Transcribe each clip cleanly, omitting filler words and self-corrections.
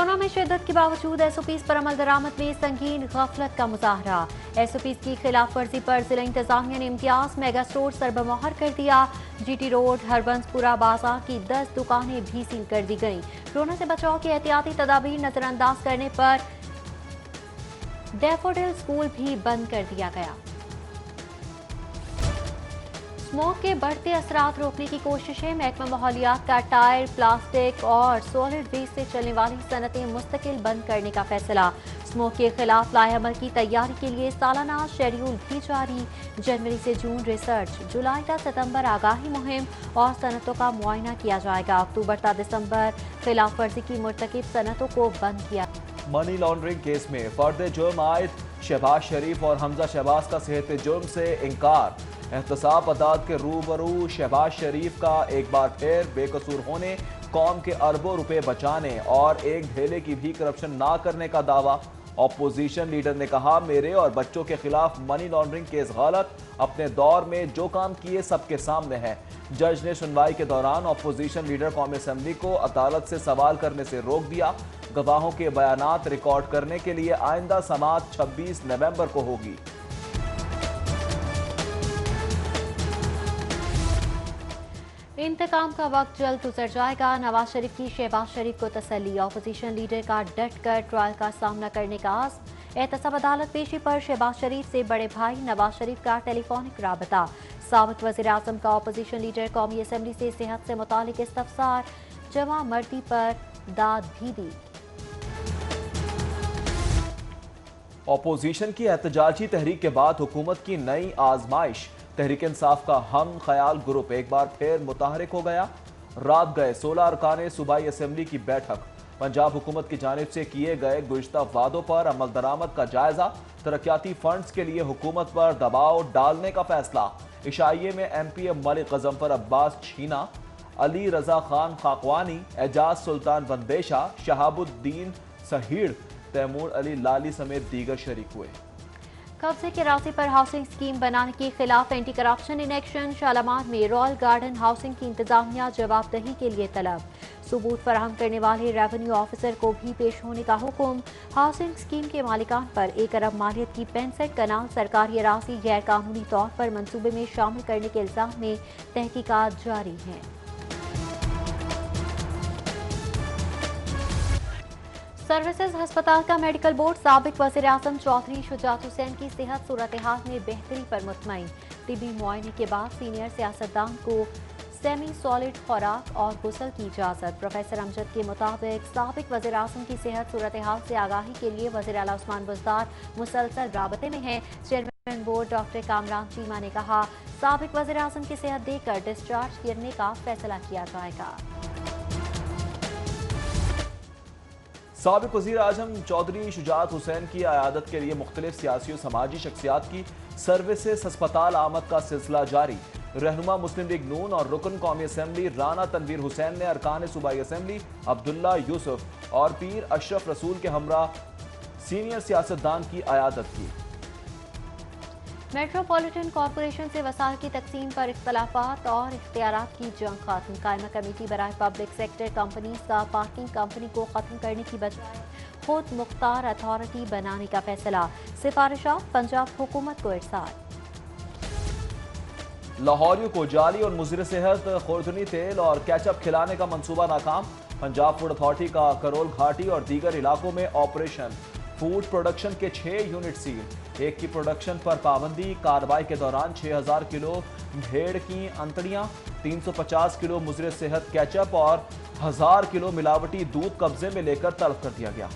Corona में शिद्दत के बावजूद एसओपीज पर अमल दरामद में संगीन गफलत का मुजाहरा। एसओपीज की खिलाफ वर्जी पर जिला इंतजामिया ने इम्तियाज मेगा स्टोर सरबमोहर कर दिया। जीटी रोड हरबंसपुरा बाजार की 10 दुकानें भी सील कर दी गईं। कोरोना से बचाव की एहतियाती तदाबीर नजरअंदाज करने पर डैफोडिल स्कूल भी बंद कर दिया गया। स्मोक के बढ़ते असरात रोकने की कोशिशें। महकमा माहौलियात का टायर, प्लास्टिक और सॉलिड वेस्ट से चलने वाली सनतें मुस्तकिल बंद करने का फैसला। स्मोक के खिलाफ लाएअमल की तैयारी के लिए सालाना शेड्यूल भी जारी। जनवरी से जून रिसर्च, जुलाई तक सितंबर आगाही मुहिम और सनतों का मुआयना किया जाएगा। अक्टूबर तक दिसंबर खिलाफ वर्जी की मुर्तकिब सनतों को बंद किया। मनी लॉन्ड्रिंग केस में फर्द जुर्म आयद शहबाज शरीफ और हमजा शहबाज का सेहत जुर्म से इनकार। एहतसाब अदालत के रूबरू शहबाज शरीफ का एक बार फिर बेकसूर होने, कौम के अरबों रुपए बचाने और एक ढेले की भी करप्शन ना करने का दावा। अपोजिशन लीडर ने कहा, मेरे और बच्चों के खिलाफ मनी लॉन्ड्रिंग केस गलत, अपने दौर में जो काम किए सबके सामने है। जज ने सुनवाई के दौरान अपोजिशन लीडर कौमी असेंबली को अदालत से सवाल करने से रोक दिया। गवाहों के बयानात रिकॉर्ड करने के लिए आइंदा समाअत 26 नवंबर को होगी। इंतकाम का वक्त जल्द गुजर जाएगा। नवाज शरीफ की शहबाज शरीफ को तसल्ली। अपोजिशन लीडर का डट कर ट्रायल का सामना करने का आज़म। एहतसाब अदालत पेशी पर शहबाज शरीफ से बड़े भाई नवाज शरीफ का टेलीफोनिक राबता। साबिक वज़ीर आज़म का अपोजिशन लीडर कौमी असेंबली से सेहत से मुतालिक इस्तफसार। जमा मर्दी पर दाद भी दी। अपोजिशन की एहतजाजी तहरीक के बाद हुकूमत की नई आजमाइश। तहरीक इंसाफ का हम ख्याल ग्रुप एक बार फिर मुतहरिक हो गया। रात गए 16 अरकान सूबाई असेंबली की बैठक। पंजाब हुकूमत की जानिब से किए गए गुज़िश्ता वादों पर अमल दरामद का जायजा। तरक्याती फंड्स के लिए हुकूमत पर दबाव डालने का फैसला। इशाइये में MP मलिक गजम्फर अब्बास छीना, अली रजा खान खाकवानी, एजाज सुल्तान बंदेशा, शहाबुद्दीन सहीड़, तैमूर अली लाली समेत दीगर शरीक हुए। कब्जे के रास्ते पर हाउसिंग स्कीम बनाने के खिलाफ anti corruption in action. Shalimar में रॉयल गार्डन हाउसिंग की इंतजामिया जवाबदही के लिए तलब। सबूत फराहम करने वाले रेवेन्यू ऑफिसर को भी पेश होने का हुक्म। हाउसिंग स्कीम के मालिकान पर 1 अरब मालियत की 65 कनाल सरकारी अराजी गैर कानूनी तौर पर मंसूबे में शामिल करने के इल्जाम में तहकीकात जारी हैं। सर्विसेज हस्पताल का मेडिकल बोर्ड साबिक वज़ीर आज़म चौधरी शुजात हुसैन की सेहत सूरत हाल में बेहतरी पर मुतमईन। तिबी मुआयने के बाद सीनियर सियासतदान को सेमी सॉलिड खुराक और गुस्ल की इजाज़त। प्रोफेसर अमजद के मुताबिक साबिक वज़ीर आज़म की सेहत सूरत हाल से आगाही के लिए वज़ीर आला उस्मान बुज़दार मुसलसल राबते में हैं। Chairman board doctor Kamran Cheema ने कहा, साबिक वज़ीर आज़म की सेहत देखकर डिस्चार्ज करने का फैसला किया जाएगा। साबिक वज़ीर आज़म चौधरी शुजात हुसैन की अयादत के लिए मुख्तलिफ सियासी और समाजी शख्सियात की सर्विसेज हस्पताल आमद का सिलसिला जारी। रहनुमा मुस्लिम लीग नून और रुकन कौमी असेंबली राना तनवीर हुसैन ने अरकान सूबाई असेंबली अब्दुल्ला यूसुफ और पीर अशरफ रसूल के हमरा सीनियर सियासतदान की अयादत की। मेट्रोपॉलिटन कॉरपोरेशन से वसाइल की तकसीम पर इख्तलाफात और इख्तियारात की जंग खत्म। कायमा कमेटी बराए पब्लिक सेक्टर कंपनीज का पार्किंग कंपनी को खत्म करने की बजाय खुद मुख्तार अथॉरिटी बनाने का फैसला। सिफारिशात पंजाब हुकूमत को इरसाल। लाहौरियों को जाली और मुज़र सेहत खुर्दनी तेल और केचप खिलाने का मंसूबा नाकाम। पंजाब फूड अथॉरिटी का करोल घाटी और दीगर इलाकों में ऑपरेशन। फूड प्रोडक्शन के 6 यूनिट सील। एक की प्रोडक्शन पर पाबंदी। कार्रवाई के दौरान 6000 किलो भेड़ की अंतड़ियां, 350 किलो मुज़र सेहत केचप और 1000 किलो मिलावटी दूध कब्जे में लेकर तलब कर दिया गया।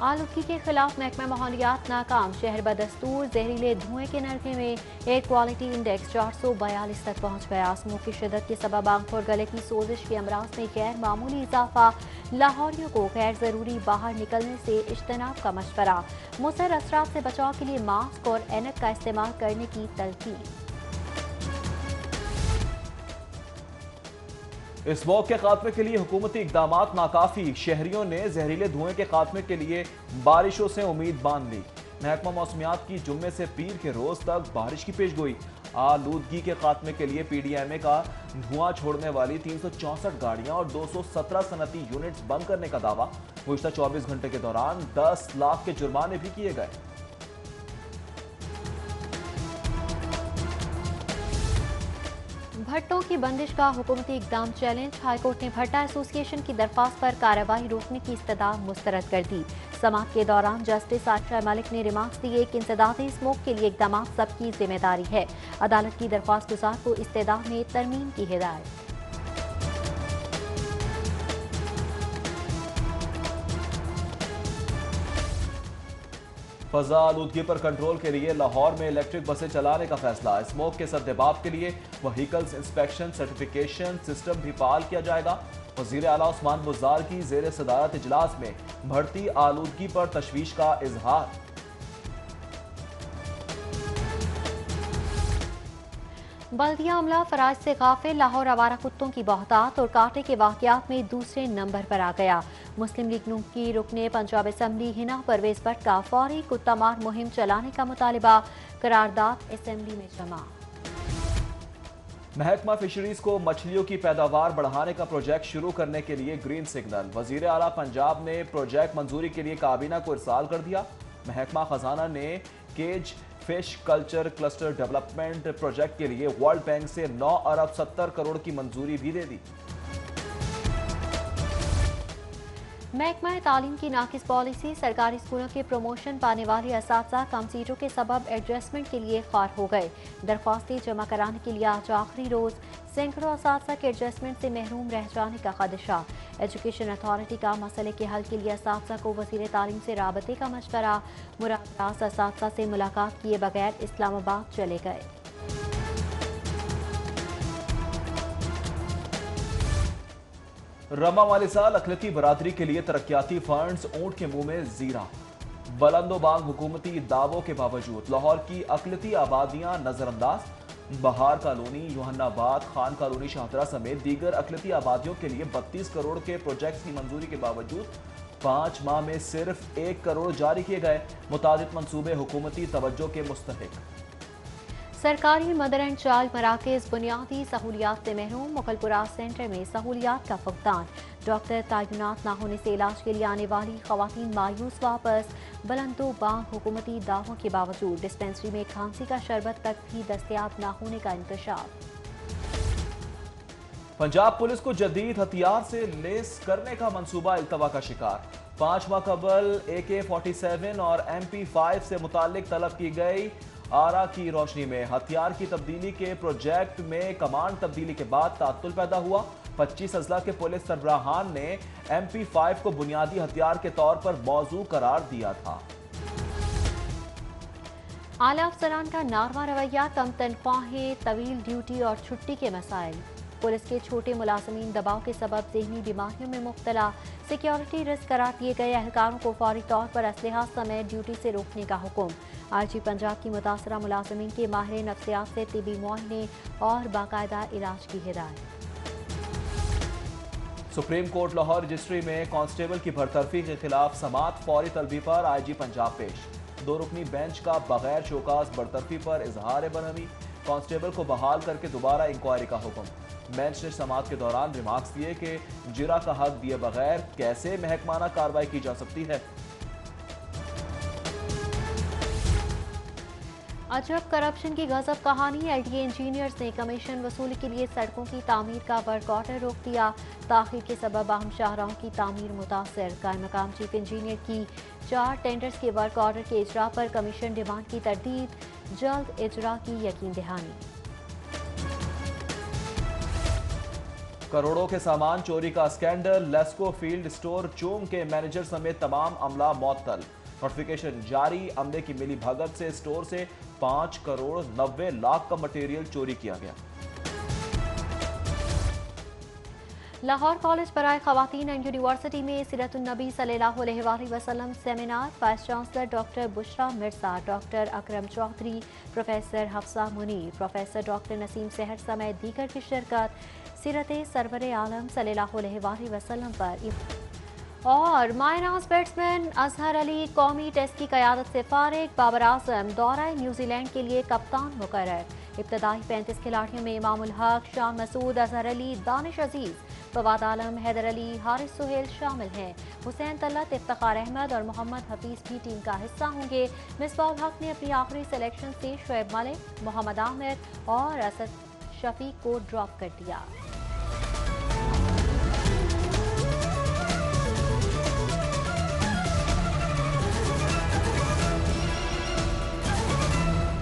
आलूगी के खिलाफ महकमा माहौलियात नाकाम। शहर बदस्तूर जहरीले धुएं के नरखे में एयर क्वालिटी इंडेक्स 442 तक पहुंच गया। स्मोक की शिद्दत के सबब आंख और गले की सोजिश के अमराज में गैर मामूली इजाफा। लाहौरियों को गैर जरूरी बाहर निकलने से इज्तनाब का मशवरा। मुसर असरात से बचाव के लिए मास्क और ऐनक का इस्तेमाल करने की तलकीन। स्मोक के खात्मे के लिए हुकूमती इकदामात नाकाफी। शहरियों ने जहरीले धुएं के खात्मे के लिए बारिशों से उम्मीद बांध ली। महकमा मौसमियात की जुम्मे से पीर के रोज तक बारिश की पेशगोई। آلودگی کے خاتمے کے لیے پی ڈی ایم اے کا دھواں چھوڑنے والی 364 گاڑیاں اور 217 صنعتی یونٹس بند کرنے کا دعویٰ۔ گزشتہ 24 گھنٹے کے دوران 10 لاکھ کے جرمانے بھی کیے گئے۔ بھٹوں کی بندش کا حکومتی اقدام چیلنج۔ ہائی کورٹ نے بھٹا ایسوسی ایشن کی درخواست پر کارروائی روکنے کی استدعا مسترد کر دی۔ سماعت کے دوران جسٹس عائشہ ملک نے ریمارکس دیے کہ انسداد اسموک کے لیے اقدامات سب کی ذمہ داری ہے۔ عدالت کی درخواست گزار کو استدعا میں ترمیم کی ہدایت۔ فضا آلودگی پر کنٹرول کے لیے لاہور میں الیکٹرک بسیں چلانے کا فیصلہ۔ اسموک کے سدباب کے لیے وہیکلز انسپیکشن سرٹیفیکیشن سسٹم بھی فعال کیا جائے گا۔ وزیر اعلیٰ عثمان بزدار کی زیر صدارت اجلاس میں بڑھتی آلودگی پر تشویش کا اظہار۔ بلدیہ عملہ فرائض سے غافل۔ لاہور آوارہ کتوں کی بہتات اور کانٹے کے واقعات میں دوسرے نمبر پر آ گیا۔ مسلم لیگ نون کی رکن پنجاب اسمبلی ہنا پرویز بٹ کا فوری کتا مار مہم چلانے کا مطالبہ۔ قرارداد اسمبلی میں جمع۔ محکمہ فشریز کو مچھلیوں کی پیداوار بڑھانے کا پروجیکٹ شروع کرنے کے لیے گرین سگنل۔ وزیر اعلیٰ پنجاب نے پروجیکٹ منظوری کے لیے کابینہ کو ارسال کر دیا۔ محکمہ خزانہ نے cage fish culture cluster development project کے لیے ورلڈ بینک سے 9 ارب 70 کروڑ کی منظوری بھی دے دی۔ محکمہ تعلیم کی ناقص پالیسی۔ سرکاری اسکولوں کے پروموشن پانے والے اساتذہ کم سیٹوں کے سبب ایڈجسٹمنٹ کے لیے خوار ہو گئے۔ درخواستیں جمع کرانے کے لیے آج آخری روز۔ سینکڑوں اساتذہ کے ایڈجسٹمنٹ سے محروم رہ جانے کا خدشہ۔ ایجوکیشن اتھارٹی کا مسئلے کے حل کے لیے اساتذہ کو وزیر تعلیم سے رابطے کا مشورہ۔ مراد راز اساتذہ سے ملاقات کیے بغیر اسلام آباد چلے گئے۔ رواں مالی سال اقلیتی برادری کے لیے ترقیاتی فنڈز اونٹ کے منہ میں زیرہ۔ بلند و بانگ حکومتی دعووں کے باوجود لاہور کی اقلیتی آبادیاں نظر انداز۔ بہار کالونی، یوحنا آباد، خان کالونی شاہدرہ سمیت دیگر اقلیتی آبادیوں کے لیے 32 کروڑ کے پروجیکٹس کی منظوری کے باوجود 5 ماہ میں صرف 1 کروڑ جاری کیے گئے۔ متعدد منصوبے حکومتی توجہ کے مستحق۔ سرکاری مدر اینڈ چائلڈ مراکز بنیادی سہولیات سے محروم۔ مغل پورہ سینٹر میں سہولیات کا فقدان۔ ڈاکٹر تعینات نہ ہونے سے علاج کے لیے آنے والی خواتین مایوس واپس۔ بلند و بانگ حکومتی دعووں کے باوجود ڈسپنسری میں کھانسی کا شربت تک بھی دستیاب نہ ہونے کا انکشاف۔ پنجاب پولیس کو جدید ہتھیار سے لیس کرنے کا منصوبہ التوا کا شکار۔ 5 ماہ قبل AK-47 اور MP5 سے متعلق طلب کی گئی آرا کی روشنی میں ہتھیار کی تبدیلی کے پروجیکٹ میں کمانڈ تبدیلی کے بعد تعطل پیدا ہوا۔ 25 اضلاع کے پولیس سربراہان نے MP5 کو بنیادی ہتھیار کے طور پر موزوں قرار دیا تھا۔ اعلیٰ افسران کا ناروا رویہ، کم تنخواہیں، طویل ڈیوٹی اور چھٹی کے مسائل۔ پولیس کے چھوٹے ملازمین دباؤ کے سبب ذہنی بیماریوں میں مبتلا۔ سیکیورٹی رسک قرار دیے گئے اہلکاروں کو فوری طور پر اسلحہ سمیت ڈیوٹی سے روکنے کا حکم۔ IG پنجاب کی متاثرہ ملازمین کے ماہر نفسیات سے طبی معائنے اور باقاعدہ علاج کی ہدایت۔ سپریم کورٹ لاہور رجسٹری میں کانسٹیبل کی برطرفی کے خلاف سماعت فوری طلبی پر IG پنجاب پیش۔ 2 رکنی بینچ کا بغیر شوکاز برطرفی پر اظہار برہمی۔ کانسٹیبل کو بحال کر کے دوبارہ انکوائری کا حکم۔ بینچ نے سماعت کے دوران ریمارکس دیے کہ جرا کا حق دیے بغیر کیسے محکمانہ کارروائی کی جا سکتی ہے۔ عجب کرپشن کی غضب کہانی۔ LTA انجینئرز نے کمیشن وصولی کے لیے سڑکوں کی تعمیر کا ورک آرڈر روک دیا۔ تاخیر کے سبب اہم شاہراہوں کی تعمیر متاثر۔ قائم مقام چیف انجینئر کی 4 ٹینڈرز کے ورک آرڈر کے اجرا پر کمیشن ڈیمانڈ کی تردید۔ جلد اجرا کی یقین دہانی۔ کروڑوں کے سامان چوری کا اسکینڈل۔ لیسکو فیلڈ اسٹور چوم کے مینیجر سمیت تمام عملہ معطل۔ نوٹیفیکیشن جاری۔ عملے کی ملی بھگت سے اسٹور سے 5 کروڑ 90 لاکھ کا مٹیریل چوری کیا گیا۔ لاہور کالج برائے خواتین اینڈ یونیورسٹی میں سیرت النبی صلی اللہ علیہ وآلہ وسلم seminar. Voice chancellor doctor Bushra Mirza, doctor Akram Chaudhry, professor Hafsa Munir, professor doctor Naseem Sehar سمیت دیگر کی شرکت۔ سیرت سرور عالم صلی اللہ علیہ وآلہ وسلم پر اور ماہ ناز بیٹسمین اظہر علی قومی ٹیسٹ کی قیادت سے فارغ۔ بابر اعظم دورہ نیوزی لینڈ کے لیے کپتان مقرر۔ ابتدائی 35 کھلاڑیوں میں امام الحق، شاہ مسعود، اظہر علی، دانش عزیز، فواد عالم، حیدر علی، حارث سہیل شامل ہیں۔ حسین طلعت، افتخار احمد اور محمد حفیظ بھی ٹیم کا حصہ ہوں گے۔ مصباح الحق نے اپنی آخری سلیکشن سے شعیب ملک، محمد عامر اور اسد شفیق کو ڈراپ کر دیا۔